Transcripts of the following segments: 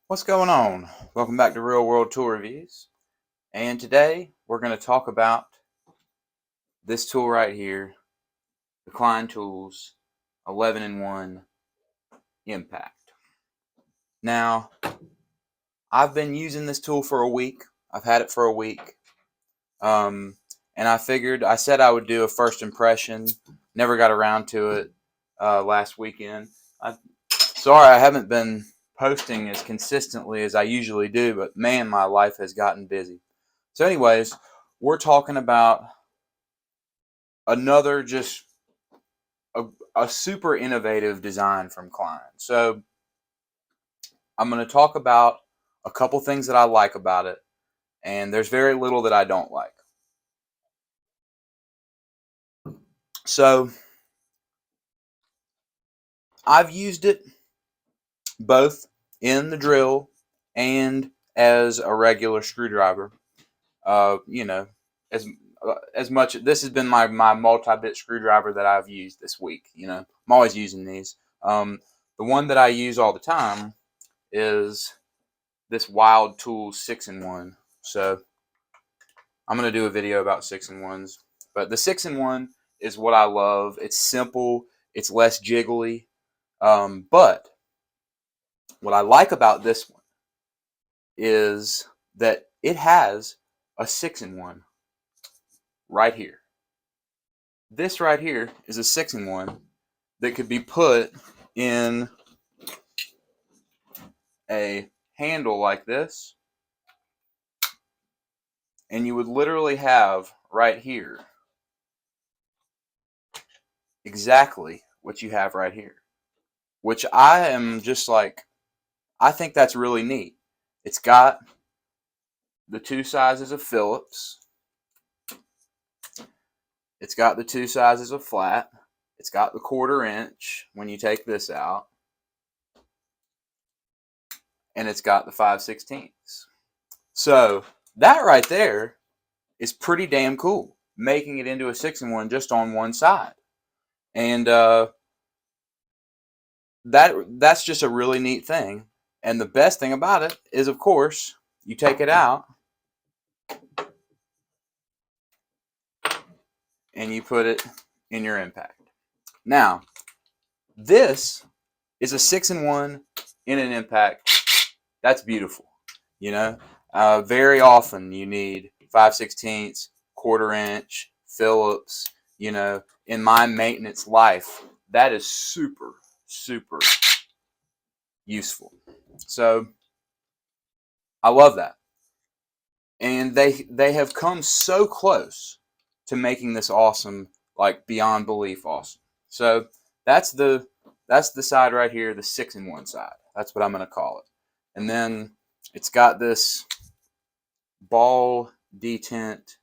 What's going on? Welcome back to Real World Tool Reviews. And today we're going to talk about this tool right here, the Klein Tools 11-in-1 Impact. Now, I've been using this tool for a week. I've had it for a week. And I said I would do a first impression. Never got around to it last weekend. Sorry I haven't been posting as consistently as I usually do, but man, my life has gotten busy. So anyways, we're talking about another just a, a super innovative design from Klein. So I'm going to talk about a couple things that I like about it, and there's very little that I don't like. So I've used it both in the drill and as a regular screwdriver. You know, as as much. This has been my multi-bit screwdriver that I've used this week. I'm always using these. The one that I use all the time is this Wild Tools 6-in-1. So I'm gonna do a video about 6-in-1s, but the 6-in-1 is what I love. It's simple. It's less jiggly. But what I like about this one is that it has a 6-in-1 right here. This right here is a 6-in-1 that could be put in a handle like this, and you would literally have right here exactly what you have right here, which I am just like, I think that's really neat. It's got the two sizes of Phillips, it's got the two sizes of flat, it's got the 1/4 inch when you take this out, and it's got the 5/16. So that right there is pretty damn cool, making it into a 6-in-1 just on one side. And that's just a really neat thing. And the best thing about it is, of course, you take it out and you put it in your impact. Now, this is a 6-in-1 in an impact. That's beautiful. You know, very often you need 5/16, 1/4 inch, Phillips. In my maintenance life, that is super, super useful. So I love that. And they have come so close to making this awesome, like beyond belief awesome. So that's the that's the side right here, the 6-in-1 side. That's what I'm gonna call it. And then it's got this ball detent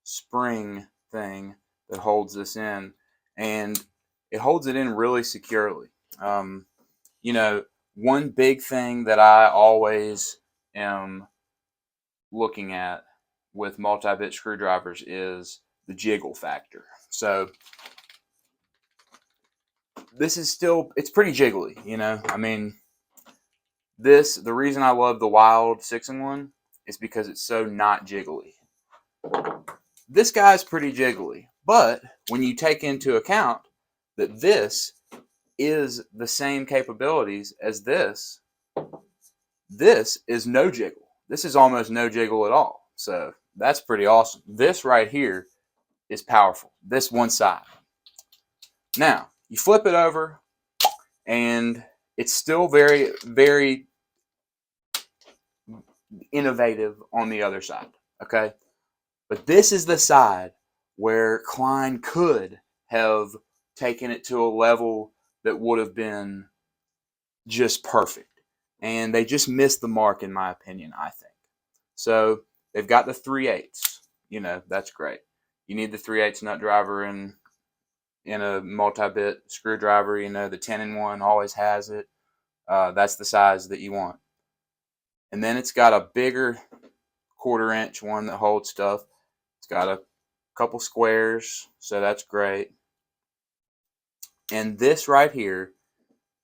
spring thing that holds this in, and it holds it in really securely. Um, you know, One big thing that I always am looking at with multi-bit screwdrivers is the jiggle factor. So this is still, it's pretty jiggly, the reason I love the Wild 6-in-1 is because it's so not jiggly. This guy's pretty jiggly, but when you take into account that this is the same capabilities as this is no jiggle. This is almost no jiggle at all. So that's pretty awesome. This right here is powerful. This one side. Now, you flip it over, and it's still very, very innovative on the other side. Okay? But this is the side where Klein could have taken it to a level that would have been just perfect. And they just missed the mark, in my opinion, I think. So they've got the 3/8. That's great. You need the 3/8 nut driver in a multi-bit screwdriver. The 10-in-1 always has it. That's the size that you want. And then it's got a bigger 1/4 inch one that holds stuff. It's got a couple squares, so that's great. And this right here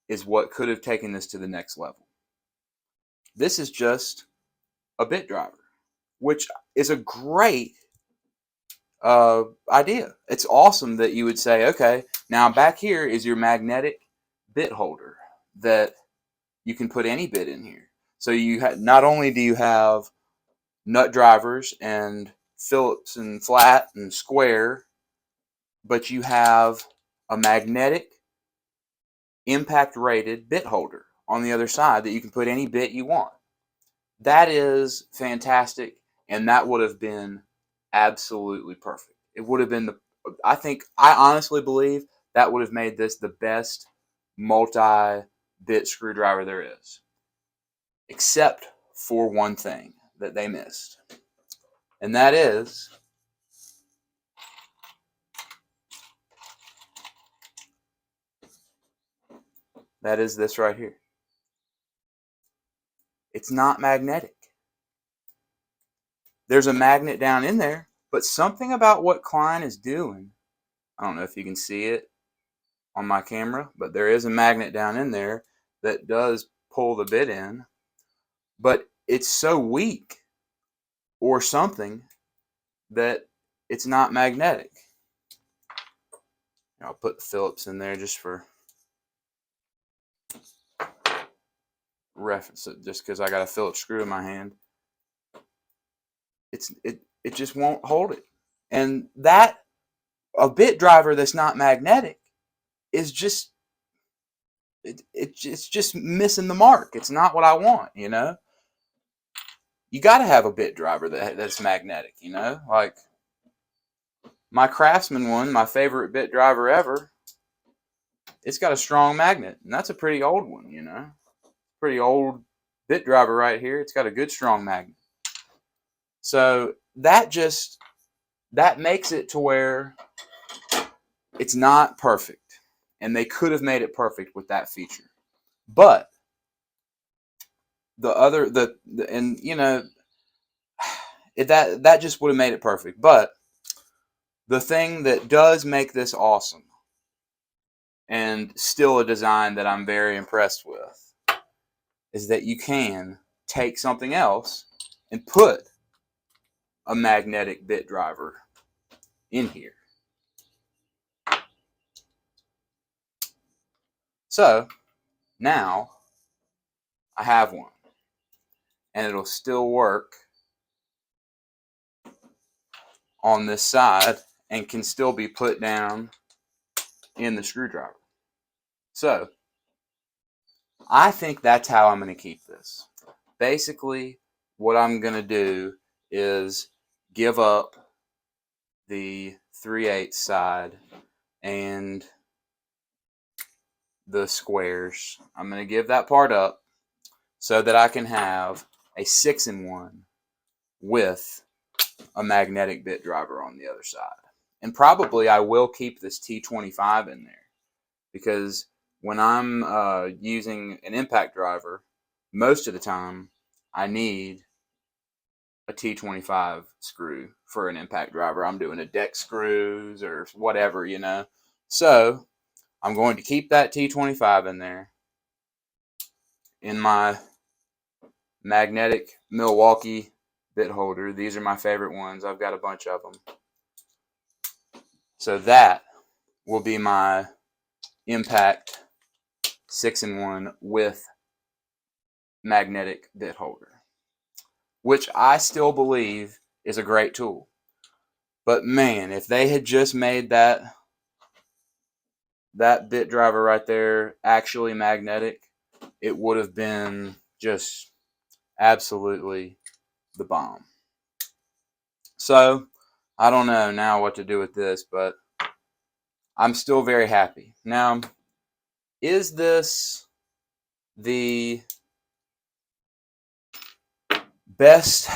is what could have taken this to the next level. This is just a bit driver, which is a great idea. It's awesome that you would say, okay, now back here is your magnetic bit holder that you can put any bit in here. So you not only do you have nut drivers and Phillips and flat and square, but you have a magnetic impact rated bit holder on the other side that you can put any bit you want. That is fantastic, and that would have been absolutely perfect. It would have been I honestly believe that would have made this the best multi-bit screwdriver there is. Except for one thing that they missed. And that is this right here. It's not magnetic. There's a magnet down in there, but something about what Klein is doing, I don't know if you can see it on my camera, but there is a magnet down in there that does pull the bit in, but it's so weak or something that it's not magnetic. I'll put the Phillips in there just for reference, just because I got a Phillips screw in my hand. It just won't hold it. And that, a bit driver that's not magnetic is just it's just missing the mark. It's not what I want, you know. You got to have a bit driver that's magnetic, you know. Like my Craftsman one, my favorite bit driver ever, it's got a strong magnet, and that's a pretty old one, you know. Pretty old bit driver right here. It's got a good strong magnet. So that makes it to where it's not perfect, and they could have made it perfect with that feature. But and you know, that just would have made it perfect. But the thing that does make this awesome, and still a design that I'm very impressed with, is that you can take something else and put a magnetic bit driver in here. So now I have one, and it'll still work on this side and can still be put down in the screwdriver. So I think that's how I'm going to keep this. Basically, what I'm going to do is give up the 3/8 side and the squares. I'm going to give that part up so that I can have a 6-in-1 with a magnetic bit driver on the other side. And probably I will keep this T25 in there, because when I'm using an impact driver, most of the time I need a T25 screw for an impact driver. I'm doing a deck screws or whatever, you know. So I'm going to keep that T25 in there in my magnetic Milwaukee bit holder. These are my favorite ones. I've got a bunch of them. So that will be my impact 6-in-1 with magnetic bit holder, which I still believe is a great tool. But man, if they had just made that bit driver right there actually magnetic, it would have been just absolutely the bomb. So I don't know now what to do with this, but I'm still very happy. Now, is this the best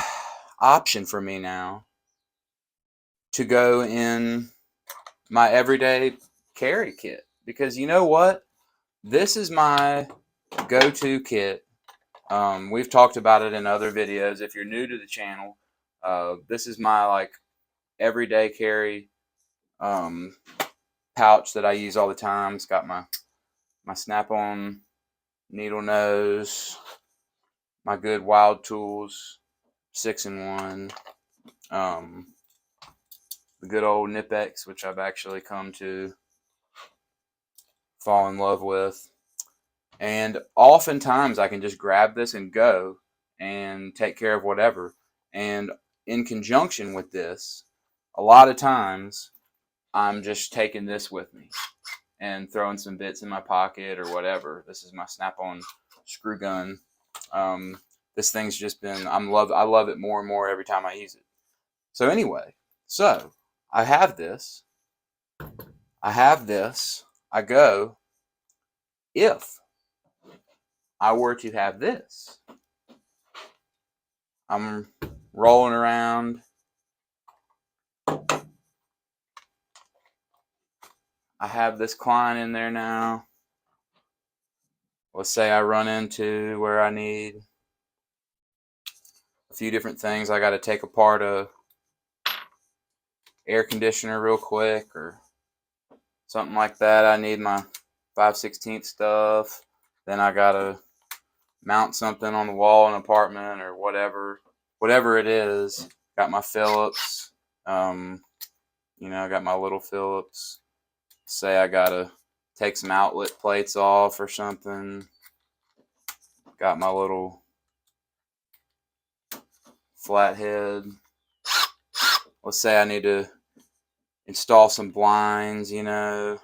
option for me now to go in my everyday carry kit? Because you know what? This is my go-to kit. We've talked about it in other videos. If you're new to the channel, this is my like everyday carry pouch that I use all the time. It's got my snap-on needle nose, my good Wild Tools 6-in-1. The good old Nip-X, which I've actually come to fall in love with. And oftentimes I can just grab this and go and take care of whatever. And in conjunction with this, a lot of times I'm just taking this with me and throwing some bits in my pocket or whatever. This is my Snap-on screw gun. This thing's just been, I love it more and more every time I use it. So anyway, so I have this. I go, if I were to have this, I'm rolling around. I have this Klein in there now. Let's say I run into where I need a few different things. I got to take apart a air conditioner real quick or something like that. I need my 5/16 stuff. Then I got to mount something on the wall in an apartment or whatever it is. Got my Phillips. I got my little Phillips. Say I got to take some outlet plates off or something. Got my little flathead. Let's say I need to install some blinds, I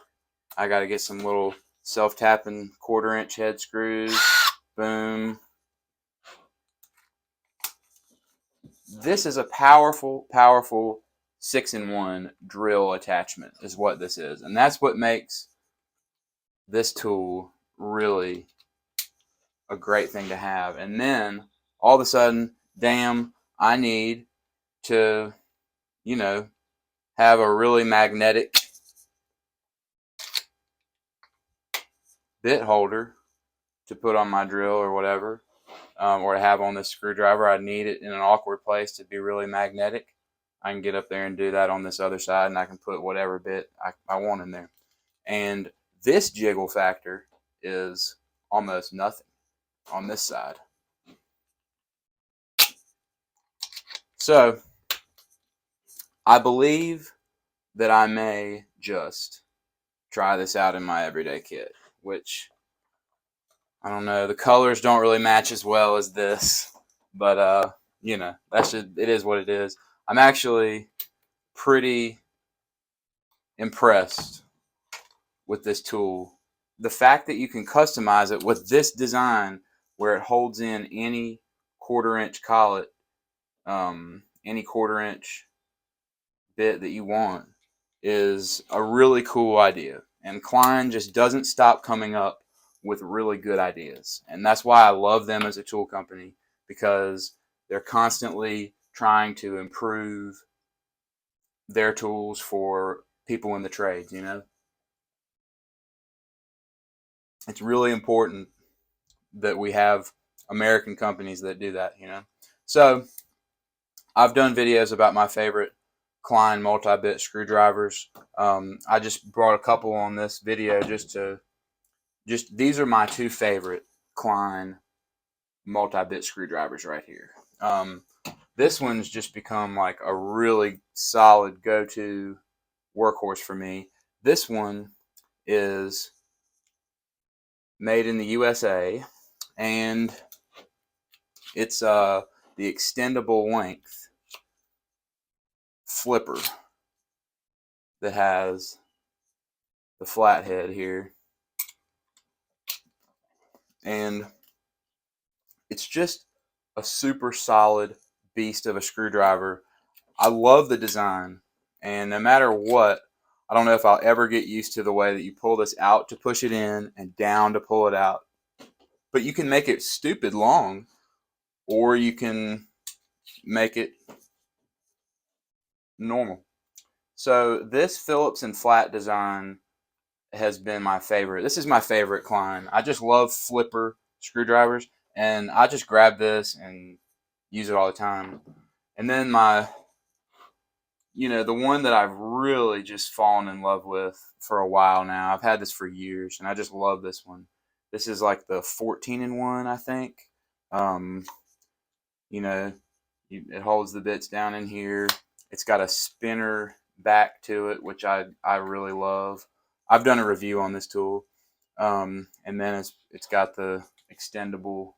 got to get some little self-tapping 1/4-inch head screws. Boom. This is a powerful 6-in-1 drill attachment is what this is. And that's what makes this tool really a great thing to have. And then all of a sudden, damn, I need to, have a really magnetic bit holder to put on my drill or whatever, or to have on this screwdriver. I need it in an awkward place to be really magnetic. I can get up there and do that on this other side, and I can put whatever bit I want in there. And this jiggle factor is almost nothing on this side. So I believe that I may just try this out in my everyday kit, which I don't know. The colors don't really match as well as this, but it is what it is. I'm actually pretty impressed with this tool. The fact that you can customize it with this design where it holds in any 1/4-inch collet, any 1/4-inch bit that you want is a really cool idea. And Klein just doesn't stop coming up with really good ideas. And that's why I love them as a tool company, because they're constantly trying to improve their tools for people in the trades, It's really important that we have American companies that do that, So I've done videos about my favorite Klein multi-bit screwdrivers. I just brought a couple on this video these are my two favorite Klein multi-bit screwdrivers right here. This one's just become like a really solid go-to workhorse for me. This one is made in the USA, and it's the extendable length flipper that has the flathead here, and it's just a super solid beast of a screwdriver. I love the design, and no matter what, I don't know if I'll ever get used to the way that you pull this out to push it in and down to pull it out. But you can make it stupid long, or you can make it normal. So this Phillips and flat design has been my favorite. This is my favorite Klein. I just love flipper screwdrivers, and I just grab this and use it all the time. And then the one that I've really just fallen in love with for a while now. I've had this for years, and I just love this one. This is like the 14-in-1, I think. You know, it holds the bits down in here. It's got a spinner back to it, which I really love. I've done a review on this tool. And then it's got the extendable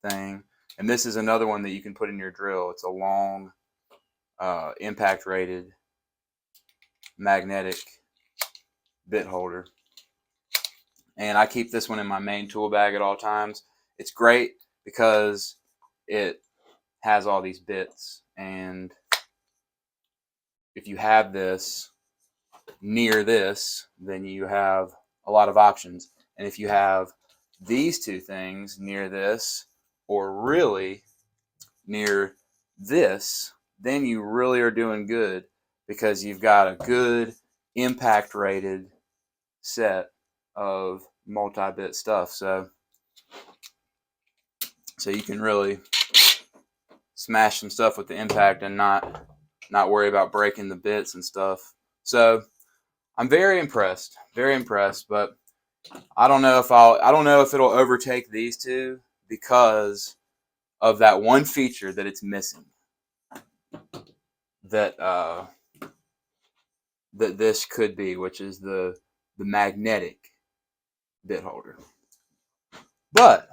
thing. And this is another one that you can put in your drill. It's a long impact rated magnetic bit holder. And I keep this one in my main tool bag at all times. It's great because it has all these bits, and if you have this near this, then you have a lot of options. And if you have these two things near this, or really near this, then you really are doing good, because you've got a good impact rated set of multi-bit stuff. So you can really smash some stuff with the impact and not worry about breaking the bits and stuff. So I'm very impressed, but I don't know if it'll overtake these two, because of that one feature that it's missing, that that this could be, which is the magnetic bit holder. But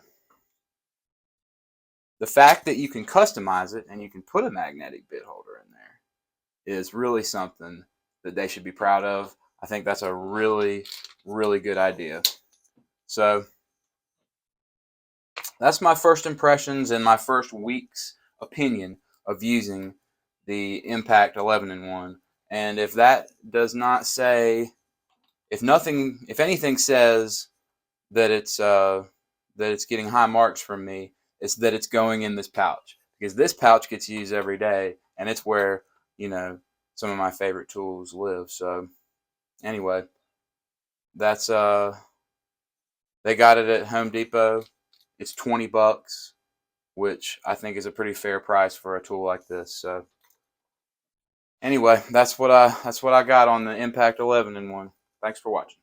the fact that you can customize it and you can put a magnetic bit holder in there is really something that they should be proud of. I think that's a really, really good idea. So that's my first impressions and my first week's opinion of using the Impact 11-in-1. And if that does not say, if anything says that it's getting high marks from me, it's that it's going in this pouch, because this pouch gets used every day, and it's where, some of my favorite tools live. So anyway, that's they got it at Home Depot. It's $20, which I think is a pretty fair price for a tool like this. So anyway, that's what I got on the Impact 11-in-1. Thanks for watching.